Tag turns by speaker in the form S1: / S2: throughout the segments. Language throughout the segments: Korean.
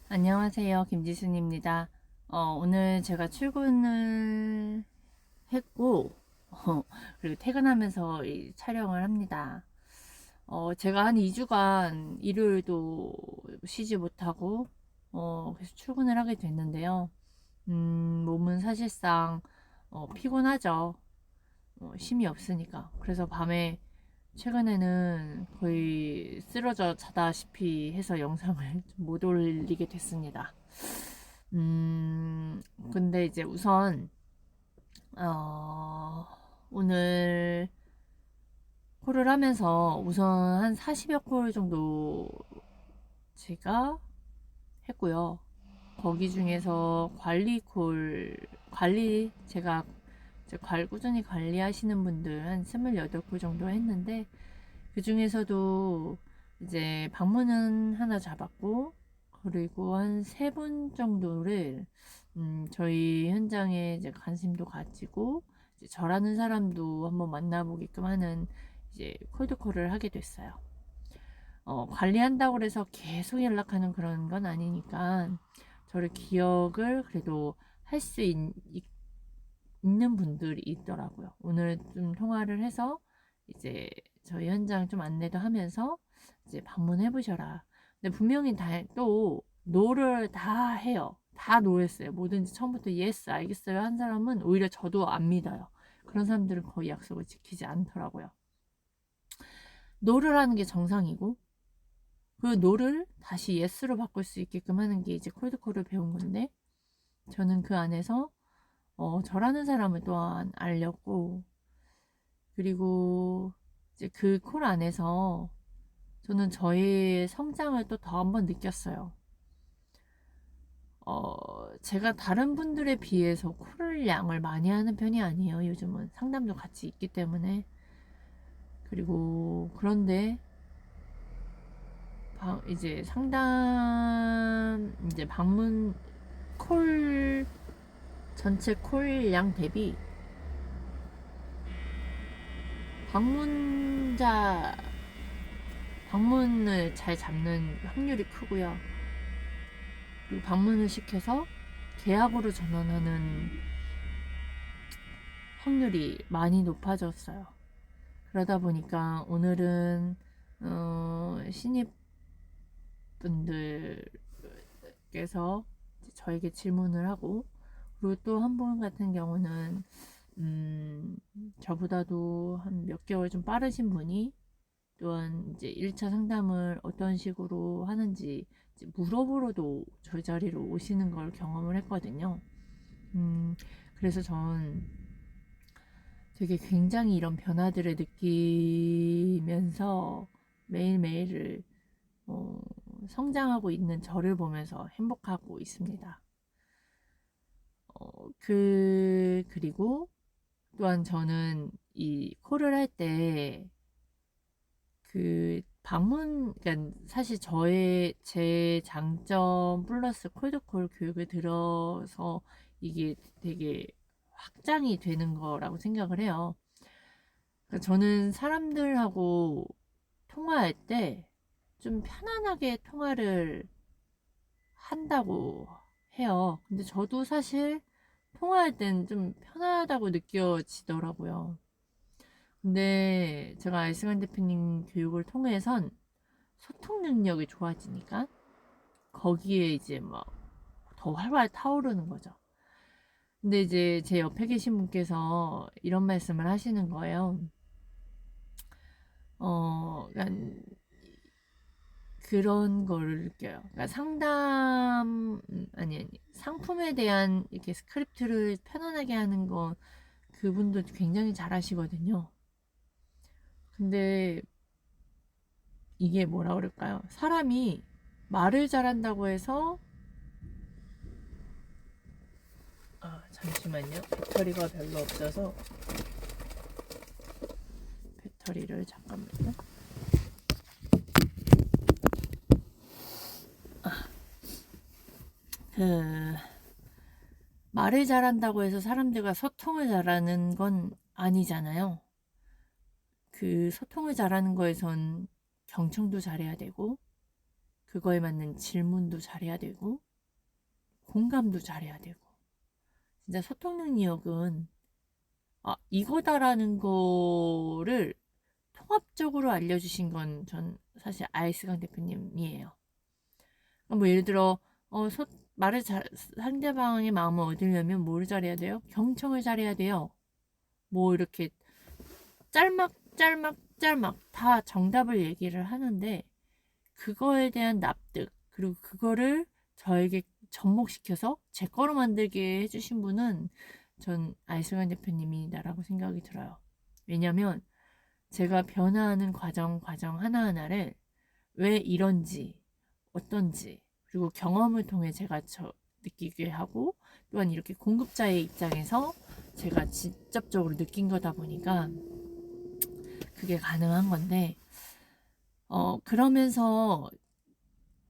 S1: 안녕하세요. 김지순입니다. 오늘 제가 출근을 했고, 그리고 퇴근하면서 이 촬영을 합니다. 제가 한 2주간 일요일도 쉬지 못하고, 그래서 출근을 하게 됐는데요. 몸은 사실상, 피곤하죠. 힘이 없으니까. 그래서 밤에 최근에는 거의 쓰러져 자다시피 해서 영상을 못 올리게 됐습니다. 근데 이제 우선, 어, 오늘 콜을 하면서 우선 한 40여 콜 정도 제가 했고요. 거기 중에서 제가 꾸준히 관리하시는 분들 한 28콜 정도 했는데, 그 중에서도 이제 방문은 하나 잡았고, 그리고 한 3분 정도를 저희 현장에 이제 관심도 가지고 이제 저라는 사람도 한번 만나보게끔 하는 이제 콜드콜을 하게 됐어요. 관리한다고 해서 계속 연락하는 그런 건 아니니까 저를 기억을 그래도 할 수 있는 분들이 있더라고요. 오늘 좀 통화를 해서 이제 저희 현장 좀 안내도 하면서 이제 방문해 보셔라. 근데 분명히 또 노를 다 해요. 다 노했어요. 뭐든지 처음부터 예스 알겠어요 한 사람은 오히려 저도 안 믿어요. 그런 사람들은 거의 약속을 지키지 않더라고요. 노를 하는 게 정상이고 그 노를 다시 예스로 바꿀 수 있게끔 하는 게 이제 콜드콜을 배운 건데, 저는 그 안에서 저라는 사람을 또한 알렸고, 그리고 이제 그 콜 안에서 저는 저의 성장을 또 더 한 번 느꼈어요. 제가 다른 분들에 비해서 콜 양을 많이 하는 편이 아니에요. 요즘은 상담도 같이 있기 때문에. 그리고 그런데 이제 이제 방문 콜 전체 콜 양 대비 방문자 방문을 잘 잡는 확률이 크고요. 그리고 방문을 시켜서 계약으로 전환하는 확률이 많이 높아졌어요. 그러다 보니까 오늘은 신입분들께서 저에게 질문을 하고, 그리고 또 한 분 같은 경우는 저보다도 한 몇 개월 좀 빠르신 분이 또한 이제 1차 상담을 어떤 식으로 하는지 물어보러도 저희 자리로 오시는 걸 경험을 했거든요. 그래서 전 되게 굉장히 이런 변화들을 느끼면서 매일매일을 어, 성장하고 있는 저를 보면서 행복하고 있습니다. 그리고 또한 저는 이 콜을 할 때 그러니까 사실 제 장점 플러스 콜드콜 교육을 들어서 이게 되게 확장이 되는 거라고 생각을 해요. 그러니까 저는 사람들하고 통화할 때 좀 편안하게 통화를 한다고 해요. 근데 저도 사실 통화할 땐 좀 편하다고 느껴지더라고요. 근데 제가 알승환 대표님 교육을 통해선 소통 능력이 좋아지니까 거기에 이제 막 더 활활 타오르는 거죠. 근데 이제 제 옆에 계신 분께서 이런 말씀을 하시는 거예요. 그러니까 그런 거를 느껴요. 그러니까 아니, 상품에 대한 이렇게 스크립트를 편안하게 하는 건 그분도 굉장히 잘하시거든요. 근데 이게 뭐라 그럴까요? 사람이 말을 잘한다고 해서, 잠시만요. 배터리가 별로 없어서 배터리를 잠깐만요. 그 말을 잘한다고 해서 사람들과 소통을 잘하는 건 아니잖아요. 그 소통을 잘하는 거에선 경청도 잘해야 되고, 그거에 맞는 질문도 잘해야 되고 공감도 잘해야 되고 진짜 소통 능력은 이거다라는 거를 통합적으로 알려주신 건 전 사실 아이스강 대표님이에요. 뭐 예를 들어 말을 상대방의 마음을 얻으려면 뭘 잘해야 돼요? 경청을 잘해야 돼요. 뭐 이렇게 짤막 다 정답을 얘기를 하는데 그거에 대한 납득 그리고 그거를 저에게 접목시켜서 제 거로 만들게 해주신 분은 전 아이승환 대표님이다라고 생각이 들어요. 왜냐면 제가 변화하는 과정 하나하나를 왜 이런지 어떤지 그리고 경험을 통해 제가 느끼게 하고 또한 이렇게 공급자의 입장에서 제가 직접적으로 느낀 거다 보니까 그게 가능한 건데 그러면서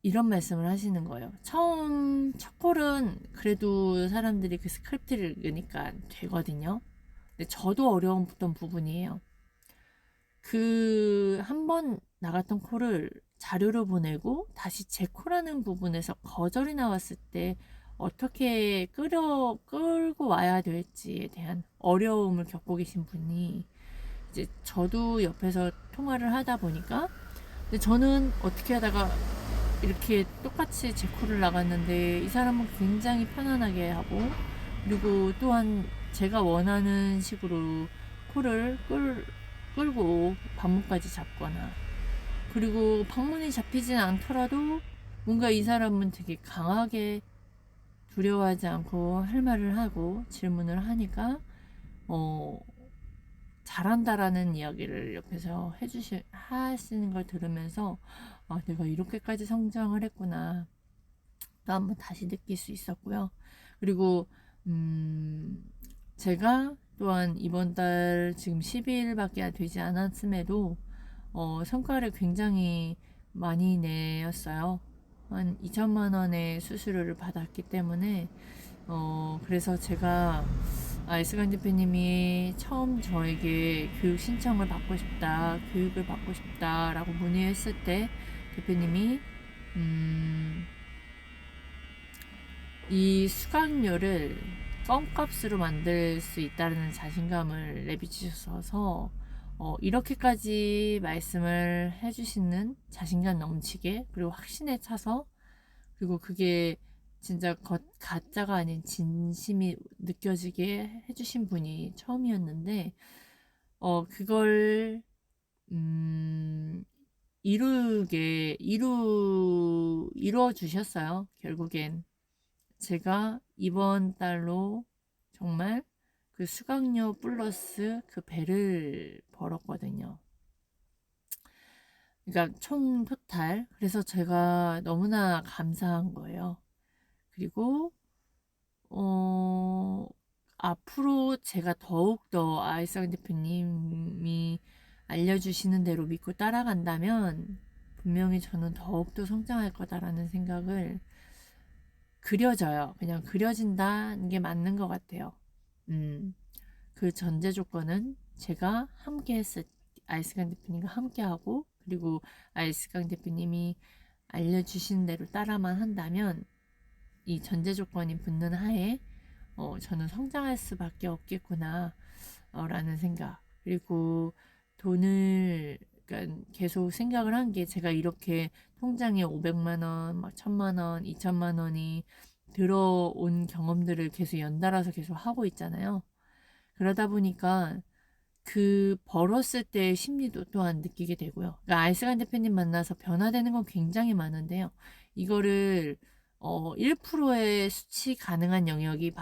S1: 이런 말씀을 하시는 거예요. 첫 콜은 그래도 사람들이 그 스크립트를 읽으니까 되거든요. 근데 저도 어려웠던 부분이에요. 그 한 번 나갔던 콜을 자료로 보내고 다시 제 콜하는 부분에서 거절이 나왔을 때 어떻게 끌고 와야 될지에 대한 어려움을 겪고 계신 분이 이제 저도 옆에서 통화를 하다 보니까 근데 저는 어떻게 하다가 이렇게 똑같이 제 콜을 나갔는데 이 사람은 굉장히 편안하게 하고 그리고 또한 제가 원하는 식으로 콜을 끌고 방문까지 잡거나 그리고 방문이 잡히진 않더라도 뭔가 이 사람은 되게 강하게 두려워하지 않고 할 말을 하고 질문을 하니까 잘한다라는 이야기를 옆에서 하시는 걸 들으면서 내가 이렇게까지 성장을 했구나 또 한번 다시 느낄 수 있었고요. 그리고 제가 또한 이번 달 지금 12일밖에 되지 않았음에도 성과를 굉장히 많이 내었어요. 한 2천만 원의 수수료를 받았기 때문에 그래서 제가 아이스간 대표님이 처음 저에게 교육을 받고 싶다 라고 문의했을 때 대표님이 이 수강료를 껌값으로 만들 수 있다는 자신감을 내비치셔서 이렇게까지 말씀을 해주시는 자신감 넘치게 그리고 확신에 차서 그리고 그게 진짜 가짜가 아닌 진심이 느껴지게 해주신 분이 처음이었는데 그걸 이루어 주셨어요. 결국엔 제가 이번 달로 정말 그 수강료 플러스 그 배를 벌었거든요. 그러니까 총 토탈. 그래서 제가 너무나 감사한 거예요. 그리고 앞으로 제가 더욱더 아이스강 대표님이 알려주시는 대로 믿고 따라간다면 분명히 저는 더욱더 성장할 거다라는 생각을 그려져요. 그냥 그려진다는 게 맞는 것 같아요. 그 전제 조건은 제가 아이스강 대표님과 함께하고 그리고 아이스강 대표님이 알려주신 대로 따라만 한다면 이 전제 조건이 붙는 하에 저는 성장할 수밖에 없겠구나 라는 생각 그리고 돈을 그러니까 계속 생각을 한 게 제가 이렇게 통장에 500만 원, 막 1000만 원, 2000만 원이 들어온 경험들을 계속 연달아서 계속 하고 있잖아요. 그러다 보니까 그 벌었을 때의 심리도 또한 느끼게 되고요. 그러니까 아이스간 대표님 만나서 변화되는 건 굉장히 많은데요. 이거를 1%의 수치 가능한 영역이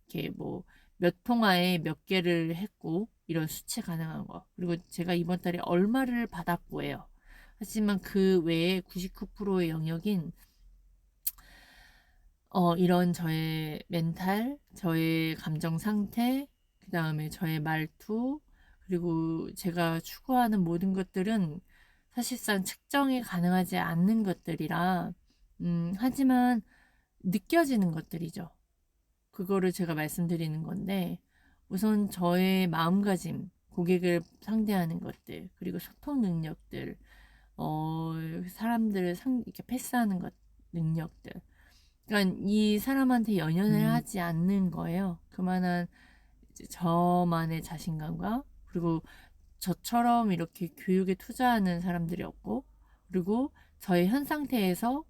S1: 이렇게 뭐 몇 통화에 몇 개를 했고 이런 수치 가능한 거 그리고 제가 이번 달에 얼마를 받았고 해요. 하지만 그 외에 99%의 영역인 이런 저의 멘탈, 저의 감정 상태, 그 다음에 저의 말투, 그리고 제가 추구하는 모든 것들은 사실상 측정이 가능하지 않는 것들이라, 하지만 느껴지는 것들이죠. 그거를 제가 말씀드리는 건데, 우선 저의 마음가짐, 고객을 상대하는 것들, 그리고 소통 능력들, 사람들을 이렇게 패스하는 것, 능력들. 그러니까 이 사람한테 연연을 하지 않는 거예요. 그만한 이제 저만의 자신감과, 그리고 저처럼 이렇게 교육에 투자하는 사람들이 없고, 그리고 저의 현 상태에서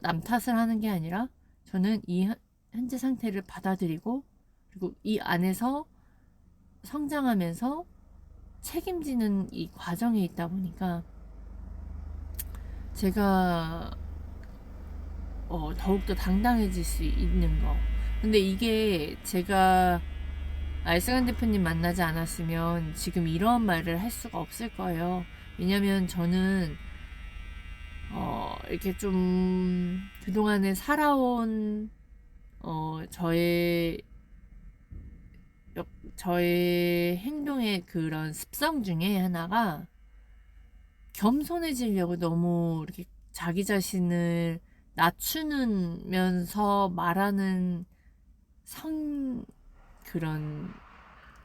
S1: 남 탓을 하는 게 아니라 저는 이 현재 상태를 받아들이고, 그리고 이 안에서 성장하면서 책임지는 이 과정에 있다 보니까 제가 더욱더 당당해질 수 있는 거. 근데 이게 제가 알승한 대표님 만나지 않았으면 지금 이런 말을 할 수가 없을 거예요. 왜냐면 저는 이렇게 좀 그동안에 살아온 저의 저의 행동의 그런 습성 중에 하나가 겸손해지려고 너무 이렇게 자기 자신을 낮추면서 말하는 그런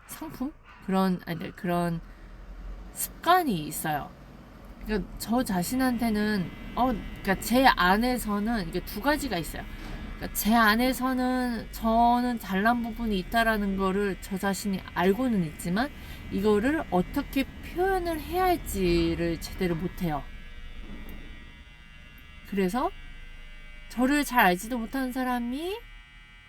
S1: 상품? 그런 습관이 있어요. 그러니까 저 자신한테는, 그러니까 제 안에서는 이게 두 가지가 있어요. 그러니까 제 안에서는 저는 잘난 부분이 있다라는 거를 저 자신이 알고는 있지만, 이거를 어떻게 표현을 해야 할지를 제대로 못해요. 그래서 저를 잘 알지도 못하는 사람이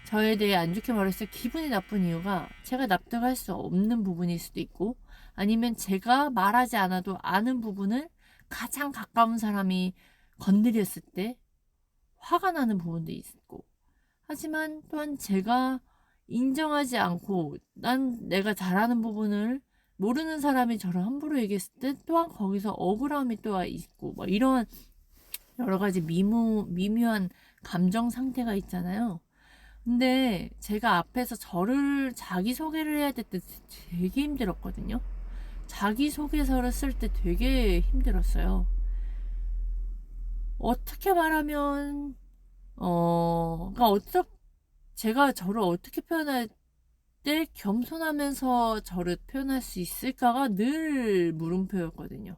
S1: 저에 대해 안 좋게 말했을 때 기분이 나쁜 이유가 제가 납득할 수 없는 부분일 수도 있고, 아니면 제가 말하지 않아도 아는 부분을 가장 가까운 사람이 건드렸을 때 화가 나는 부분도 있고, 하지만 또한 제가 인정하지 않고 내가 잘하는 부분을 모르는 사람이 저를 함부로 얘기했을 때 또한 거기서 억울함이 또 있고, 뭐 이런 여러 가지 미묘한 감정 상태가 있잖아요. 근데 제가 앞에서 저를 자기소개를 해야 될 때 되게 힘들었거든요. 자기소개서를 쓸 때 되게 힘들었어요. 어떻게 말하면, 그러니까 제가 저를 어떻게 표현할 때 겸손하면서 저를 표현할 수 있을까가 늘 물음표였거든요.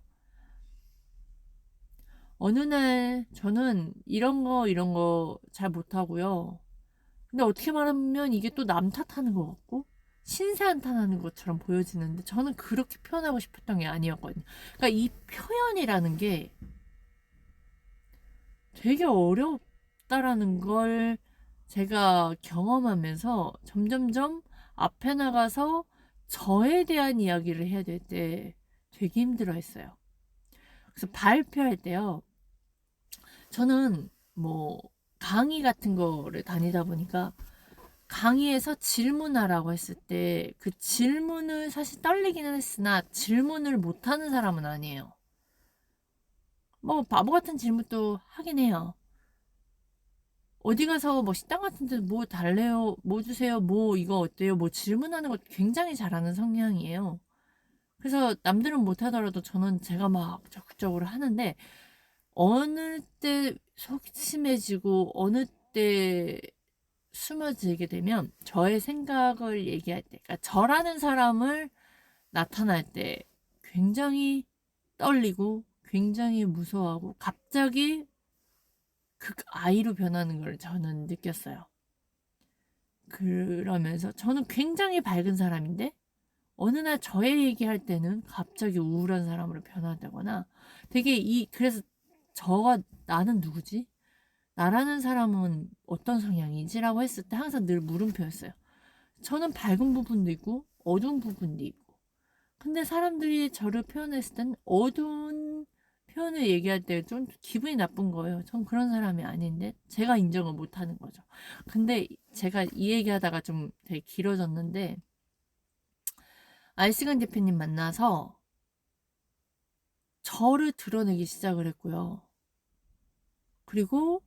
S1: 어느 날 저는 이런 거 잘 못하고요. 근데 어떻게 말하면 이게 또 남 탓하는 것 같고 신세 한탄하는 것처럼 보여지는데, 저는 그렇게 표현하고 싶었던 게 아니었거든요. 그러니까 이 표현이라는 게 되게 어렵다라는 걸 제가 경험하면서 점점점 앞에 나가서 저에 대한 이야기를 해야 될 때 되게 힘들어 했어요. 그래서 발표할 때요. 저는 뭐 강의 같은 거를 다니다 보니까 강의에서 질문하라고 했을 때 그 질문을 사실 떨리기는 했으나 질문을 못하는 사람은 아니에요. 뭐 바보 같은 질문도 하긴 해요. 어디 가서 뭐 식당 같은 데서 뭐 달래요, 뭐 주세요, 뭐 이거 어때요, 뭐 질문하는 거 굉장히 잘하는 성향이에요. 그래서 남들은 못하더라도 저는 제가 막 적극적으로 하는데, 어느 때 소심해지고 어느 때 숨어지게 되면 저의 생각을 얘기할 때, 그러니까 저라는 사람을 나타날 때 굉장히 떨리고 굉장히 무서워하고 갑자기 아이로 변하는 걸 저는 느꼈어요. 그러면서 저는 굉장히 밝은 사람인데 어느 날 저의 얘기할 때는 갑자기 우울한 사람으로 변화되거나, 되게 그래서 나는 누구지? 나라는 사람은 어떤 성향이지라고 했을 때 항상 늘 물음표였어요. 저는 밝은 부분도 있고 어두운 부분도 있고. 근데 사람들이 저를 표현했을 땐 어두운 표현을 얘기할 때 좀 기분이 나쁜 거예요. 전 그런 사람이 아닌데 제가 인정을 못하는 거죠. 근데 제가 이 얘기하다가 좀 되게 길어졌는데, 알시간 대표님 만나서 저를 드러내기 시작을 했고요. 그리고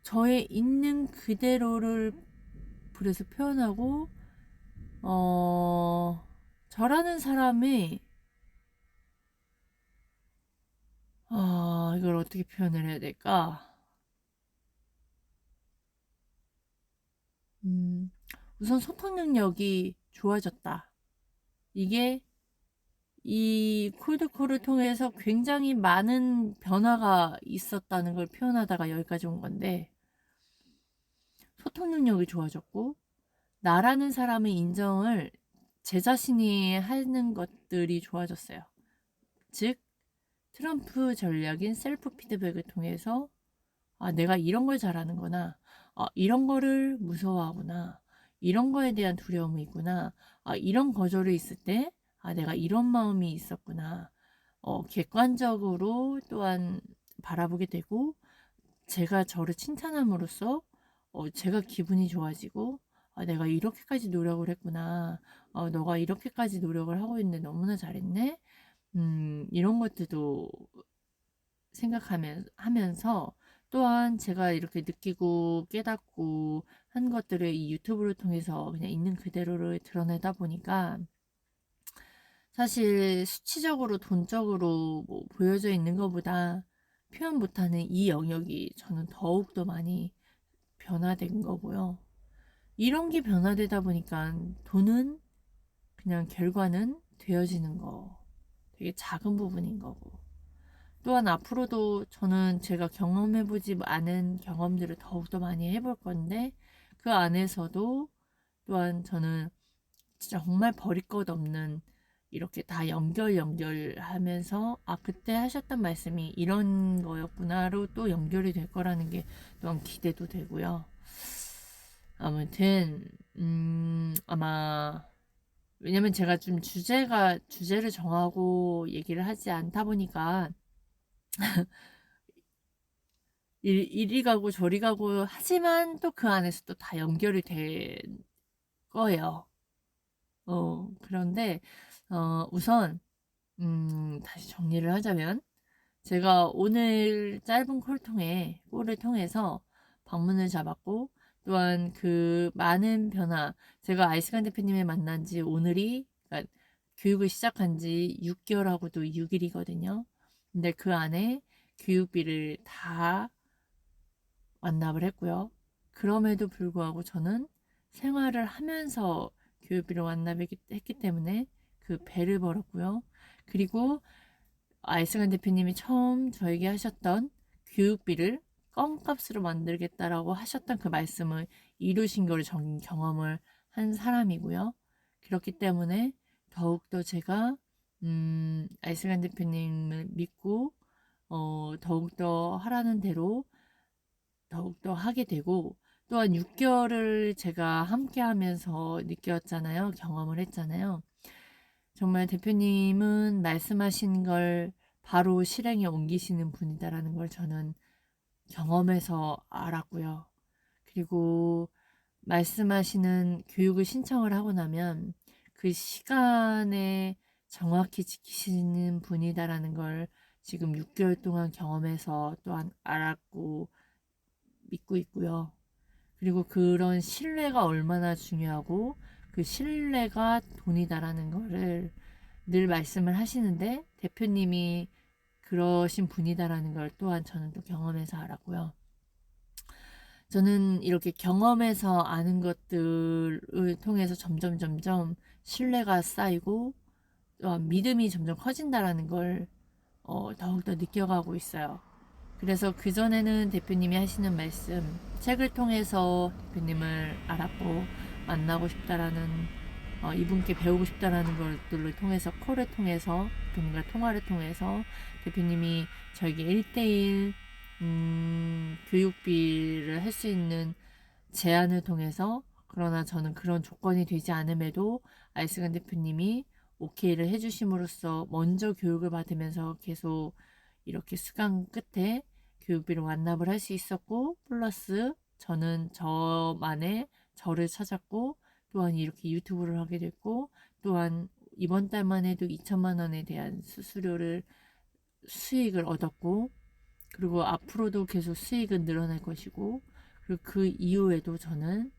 S1: 저의 있는 그대로를 그래서 표현하고, 저라는 사람이, 이걸 어떻게 표현을 해야 될까? 우선 소통 능력이 좋아졌다. 이게 이 콜드콜을 통해서 굉장히 많은 변화가 있었다는 걸 표현하다가 여기까지 온 건데, 소통 능력이 좋아졌고, 나라는 사람의 인정을 제 자신이 하는 것들이 좋아졌어요. 즉, 트럼프 전략인 셀프 피드백을 통해서 내가 이런 걸 잘하는구나. 이런 거를 무서워하구나. 이런 거에 대한 두려움이 있구나. 이런 거절이 있을 때 내가 이런 마음이 있었구나. 객관적으로 또한 바라보게 되고, 제가 저를 칭찬함으로써 제가 기분이 좋아지고, 내가 이렇게까지 노력을 했구나. 너가 이렇게까지 노력을 하고 있는데 너무나 잘했네. 이런 것들도 생각하면서 또한 제가 이렇게 느끼고 깨닫고 한 것들을 이 유튜브를 통해서 그냥 있는 그대로를 드러내다 보니까, 사실 수치적으로 돈적으로 뭐 보여져 있는 것보다 표현 못하는 이 영역이 저는 더욱더 많이 변화된 거고요. 이런 게 변화되다 보니까 돈은 그냥 결과는 되어지는 거, 되게 작은 부분인 거고, 또한 앞으로도 저는 제가 경험해보지 않은 경험들을 더욱더 많이 해볼 건데, 그 안에서도 또한 저는 진짜 정말 버릴 것 없는, 이렇게 다 연결하면서 그때 하셨던 말씀이 이런 거였구나로 또 연결이 될 거라는 게 또한 기대도 되고요. 아무튼 아마, 왜냐면 제가 좀 주제를 정하고 얘기를 하지 않다 보니까 이리 가고 저리 가고 하지만 또 그 안에서 또 다 연결이 될 거예요. 그런데 우선 다시 정리를 하자면, 제가 오늘 짧은 콜을 통해서 방문을 잡았고, 또한 그 많은 변화, 제가 아이스간 대표님을 만난 지 오늘이, 그러니까 교육을 시작한 지 6개월하고도 6일이거든요. 근데 그 안에 교육비를 다 완납을 했고요. 그럼에도 불구하고 저는 생활을 하면서 교육비를 완납했기 때문에 그 배를 벌었고요. 그리고 아이스간 대표님이 처음 저에게 하셨던 교육비를 껌값으로 만들겠다라고 하셨던 그 말씀을 이루신 걸 경험을 한 사람이고요. 그렇기 때문에 더욱더 제가 아이스간 대표님을 믿고 더욱더 하라는 대로 더욱더 하게 되고, 또한 6개월을 제가 함께 하면서 느꼈잖아요. 경험을 했잖아요. 정말 대표님은 말씀하신 걸 바로 실행에 옮기시는 분이다라는 걸 저는 경험해서 알았고요. 그리고 말씀하시는 교육을 신청을 하고 나면 그 시간에 정확히 지키시는 분이다라는 걸 지금 6개월 동안 경험해서 또한 알았고 믿고 있고요. 그리고 그런 신뢰가 얼마나 중요하고 그 신뢰가 돈이다라는 거를 늘 말씀을 하시는데, 대표님이 그러신 분이다라는 걸 또한 저는 또 경험해서 알았고요. 저는 이렇게 경험해서 아는 것들을 통해서 점점 신뢰가 쌓이고 또한 믿음이 점점 커진다라는 걸 더욱더 느껴가고 있어요. 그래서 그전에는 대표님이 하시는 말씀, 책을 통해서 대표님을 알았고 만나고 싶다라는, 이분께 배우고 싶다라는 것들을 통해서, 콜을 통해서, 대표님과 통화를 통해서 대표님이 저에게 1대1 교육비를 할 수 있는 제안을 통해서, 그러나 저는 그런 조건이 되지 않음에도 아이스간 대표님이 오케이를 해주심으로써 먼저 교육을 받으면서 계속 이렇게 수강 끝에 교육비를 완납을 할 수 있었고, 플러스 저는 저만의 저를 찾았고, 또한 이렇게 유튜브를 하게 됐고, 또한 이번 달만 해도 2천만 원에 대한 수익을 얻었고, 그리고 앞으로도 계속 수익은 늘어날 것이고, 그리고 그 이후에도 저는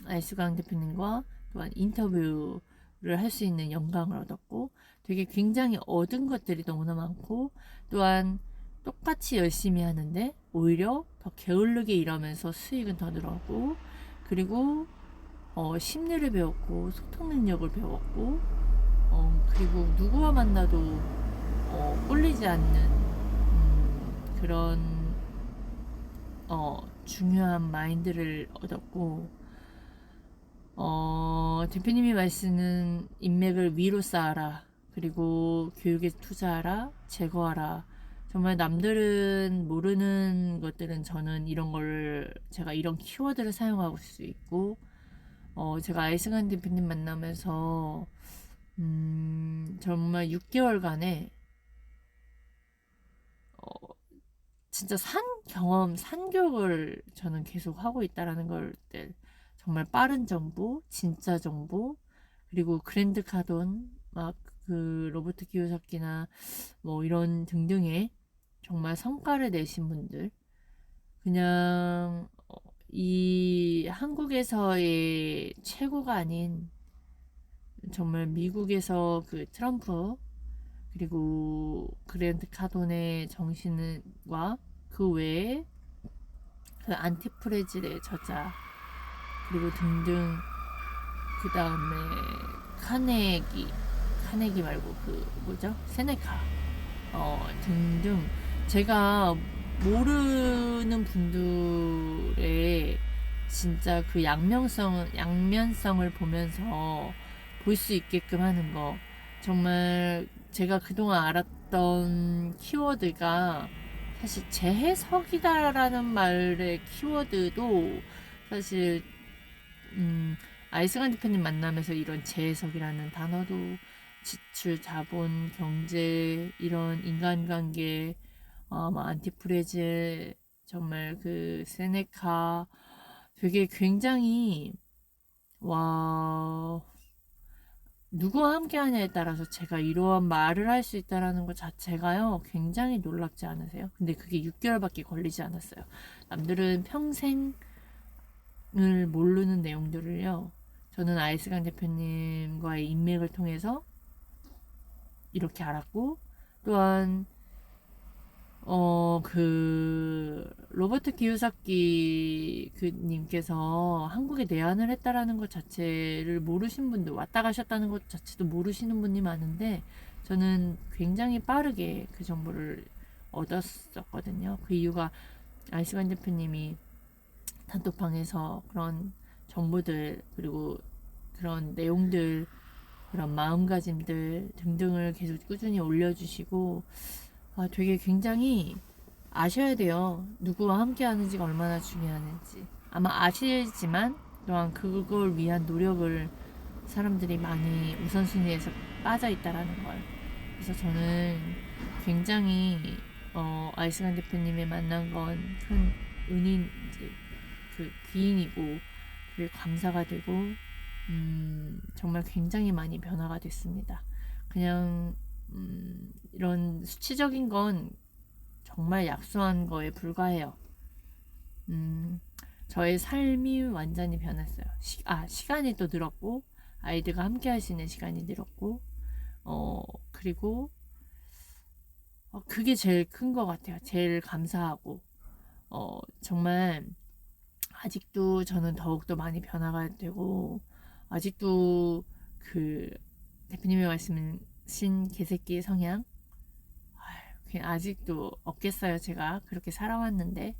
S1: 알수강 대표님과 또한 인터뷰를 할 수 있는 영광을 얻었고, 되게 굉장히 얻은 것들이 너무나 많고, 또한 똑같이 열심히 하는데 오히려 더 게을르게 일하면서 수익은 더 늘었고, 그리고 심리를 배웠고 소통 능력을 배웠고, 그리고 누구와 만나도 꿀리지 않는 그런 중요한 마인드를 얻었고, 대표님이 말씀은 인맥을 위로 쌓아라. 그리고 교육에 투자하라. 제거하라. 정말 남들은 모르는 것들은 저는 이런 걸, 제가 이런 키워드를 사용하고 수 있고, 제가 아이스간 대표님 만나면서, 정말 6개월간에, 어, 진짜 산교육을 저는 계속 하고 있다라는 걸 정말 빠른 정보, 진짜 정보, 그리고 그랜드 카돈, 막 그 로버트 키요사키나 뭐 이런 등등의 정말 성과를 내신 분들, 그냥 이 한국에서의 최고가 아닌 정말 미국에서 그 트럼프 그리고 그랜드 카돈의 정신과 그 외에 그 안티프레질의 저자 그리고 등등 그 다음에 카네기 말고 그 뭐죠? 세네카 등등 제가 모르는 분들의 진짜 그 양면성을 보면서 볼 수 있게끔 하는 거 정말 제가 그동안 알았던 키워드가 사실 재해석이다라는 말의 키워드도 사실 아이스간 대표님 만나면서 이런 재해석이라는 단어도 지출, 자본, 경제 이런 인간관계 뭐 안티프레제 정말 그 세네카 되게 굉장히 와 누구와 함께 하냐에 따라서 제가 이러한 말을 할 수 있다라는 것 자체가요 굉장히 놀랍지 않으세요? 근데 그게 6개월밖에 걸리지 않았어요. 남들은 평생을 모르는 내용들을요 저는 아이스간 대표님과의 인맥을 통해서 이렇게 알았고 또한 로버트 기요사키 그 님께서 한국에 내한을 했다라는 것 자체를 모르신 분들, 왔다 가셨다는 것 자체도 모르시는 분이 많은데, 저는 굉장히 빠르게 그 정보를 얻었었거든요. 그 이유가 아이스간 대표님이 단톡방에서 그런 정보들, 그리고 그런 내용들, 그런 마음가짐들 등등을 계속 꾸준히 올려주시고, 되게 굉장히 아셔야 돼요. 누구와 함께 하는지가 얼마나 중요한지. 아마 아시지만 또한 그걸 위한 노력을 사람들이 많이 우선순위에서 빠져 있다라는 걸. 그래서 저는 굉장히 아이스간 대표님의 만난 건 큰 은인 이제 그 귀인이고 그게 감사가 되고 정말 굉장히 많이 변화가 됐습니다. 그냥 이런 수치적인 건 정말 약소한 거에 불과해요. 저의 삶이 완전히 변했어요. 시간이 또 늘었고, 아이들과 함께 할 수 있는 시간이 늘었고, 그리고, 그게 제일 큰 것 같아요. 제일 감사하고, 정말, 아직도 저는 더욱더 많이 변화가 되고, 아직도 그, 대표님이 말씀하신 개새끼의 성향, 아직도 없겠어요. 제가 그렇게 살아왔는데.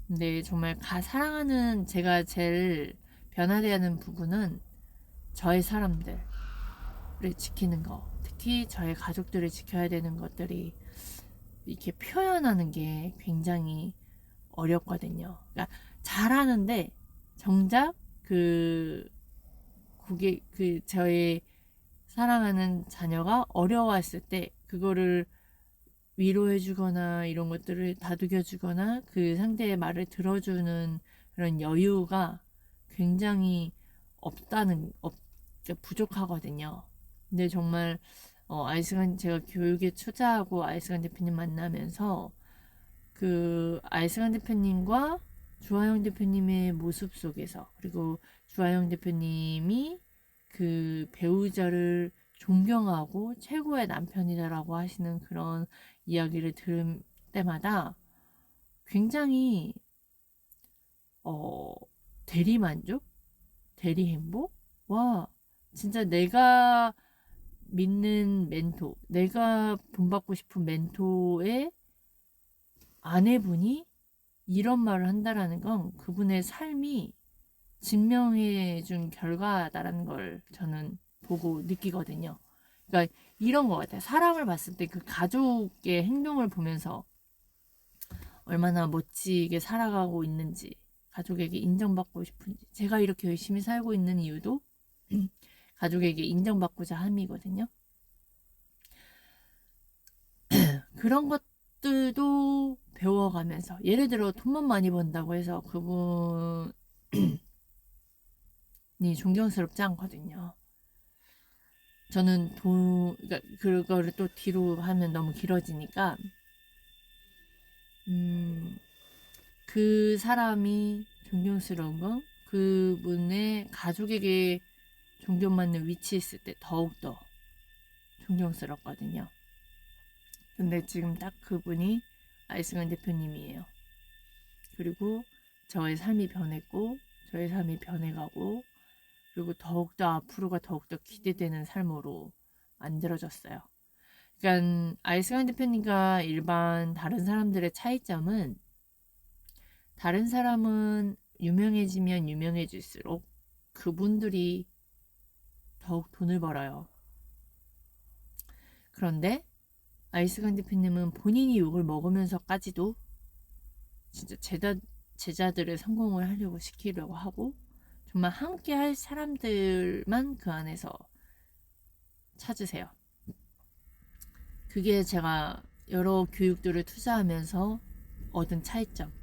S1: 근데 정말 사랑하는 제가 제일 변화되어야 하는 부분은 저의 사람들을 지키는 거. 특히 저의 가족들을 지켜야 되는 것들이 이렇게 표현하는 게 굉장히 어렵거든요. 그러니까 잘하는데 정작 저의 사랑하는 자녀가 어려워했을 때 그거를 위로해주거나 이런 것들을 다독여주거나 그 상대의 말을 들어주는 그런 여유가 굉장히 부족하거든요. 근데 정말 제가 교육에 투자하고 아이스간 대표님 만나면서 그 아이스간 대표님과 주하영 대표님의 모습 속에서 그리고 주하영 대표님이 그 배우자를 존경하고 최고의 남편이다라고 하시는 그런 이야기를 들을 때마다 굉장히 대리만족? 대리행복? 와 진짜 내가 믿는 멘토, 내가 본받고 싶은 멘토의 아내분이 이런 말을 한다라는 건 그분의 삶이 증명해 준 결과다라는 걸 저는 보고 느끼거든요. 그러니까 이런 것 같아요. 사람을 봤을 때 그 가족의 행동을 보면서 얼마나 멋지게 살아가고 있는지, 가족에게 인정받고 싶은지. 제가 이렇게 열심히 살고 있는 이유도 가족에게 인정받고자 함이거든요. 그런 것들도 배워가면서, 예를 들어 돈만 많이 번다고 해서 그분이 존경스럽지 않거든요. 저는 그러니까 그거를 또 뒤로 하면 너무 길어지니까, 그 사람이 존경스러운 건 그분의 가족에게 존경받는 위치에 있을 때 더욱더 존경스럽거든요. 근데 지금 딱 그분이 아이스간 대표님이에요. 그리고 저의 삶이 변했고, 저의 삶이 변해가고, 그리고 더욱더 앞으로가 더욱더 기대되는 삶으로 만들어졌어요. 그러니까 아이스간 대표님과 일반 다른 사람들의 차이점은, 다른 사람은 유명해지면 유명해질수록 그분들이 더욱 돈을 벌어요. 그런데 아이스간 대표님은 본인이 욕을 먹으면서까지도 진짜 제자들의 성공을 하려고 시키려고 하고, 정말 함께 할 사람들만 그 안에서 찾으세요. 그게 제가 여러 교육들을 투자하면서 얻은 차이점.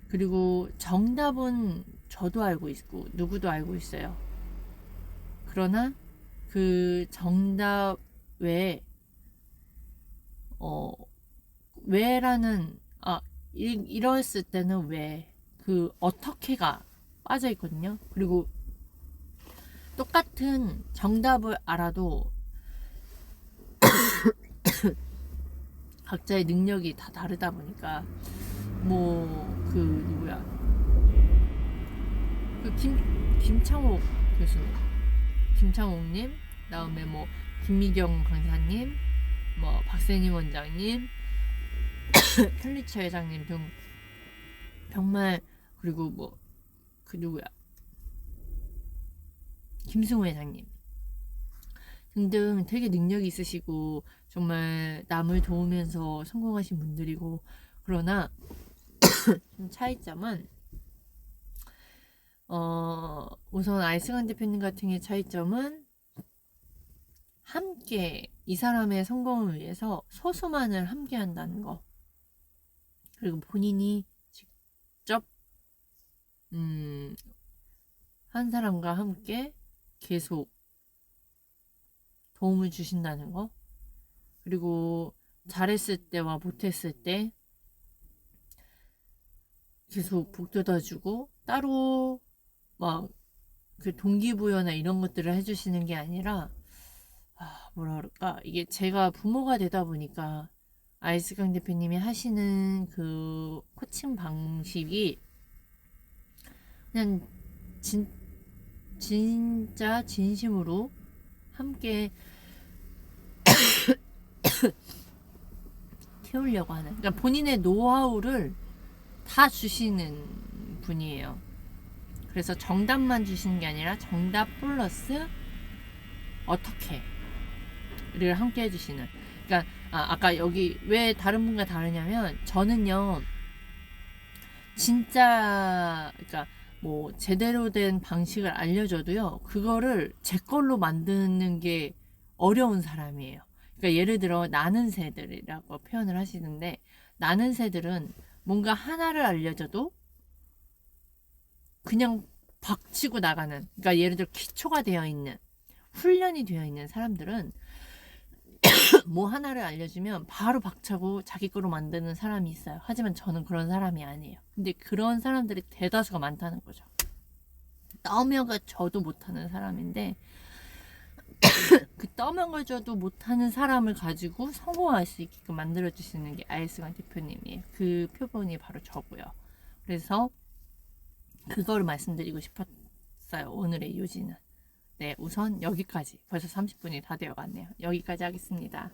S1: 그리고 정답은 저도 알고 있고 누구도 알고 있어요. 그러나 그 정답 외에 왜라는 이랬을 때는 왜, 그 어떻게가 빠져 있거든요. 그리고 똑같은 정답을 알아도 각자의 능력이 다 다르다 보니까, 그 누구야, 그 김창옥 교수님, 김창옥님, 그다음에 김미경 강사님, 박세니 원장님, 켈리처 회장님 등 정말, 그리고 그 누구야, 김승호 회장님 등등 되게 능력이 있으시고 정말 남을 도우면서 성공하신 분들이고, 그러나 좀 차이점은, 우선 아이스간 대표님 같은 경우의 차이점은, 함께 이 사람의 성공을 위해서 소수만을 함께 한다는 거, 그리고 본인이 직접 한 사람과 함께 계속 도움을 주신다는 거, 그리고 잘했을 때와 못했을 때 계속 북돋아주고, 따로 그 동기부여나 이런 것들을 해주시는 게 아니라, 뭐라 그럴까, 이게 제가 부모가 되다 보니까 아이스강 대표님이 하시는 그 코칭 방식이 그냥 진짜 진심으로 함께 키우려고 하는, 그러니까 본인의 노하우를 다 주시는 분이에요. 그래서 정답만 주시는 게 아니라 정답 플러스 어떻게를 함께 해주시는. 그러니까 아까 여기 왜 다른 분과 다르냐면, 저는요 진짜, 그러니까 제대로 된 방식을 알려줘도요 그거를 제 걸로 만드는 게 어려운 사람이에요. 그러니까 예를 들어 나는 새들이라고 표현을 하시는데, 나는 새들은 뭔가 하나를 알려줘도 그냥 박치고 나가는, 그러니까 예를 들어 기초가 되어 있는, 훈련이 되어 있는 사람들은 하나를 알려주면 바로 박차고 자기 거로 만드는 사람이 있어요. 하지만 저는 그런 사람이 아니에요. 근데 그런 사람들이 대다수가 많다는 거죠. 떠명가 저도 못하는 사람인데, 그 떠명가져도 못하는 사람을 가지고 성공할 수 있게끔 만들어주시는 게 아이스간 대표님이에요. 그 표본이 바로 저고요. 그래서 그거를 말씀드리고 싶었어요. 오늘의 요지는. 네, 우선 여기까지. 벌써 30분이 다 되어 갔네요. 여기까지 하겠습니다.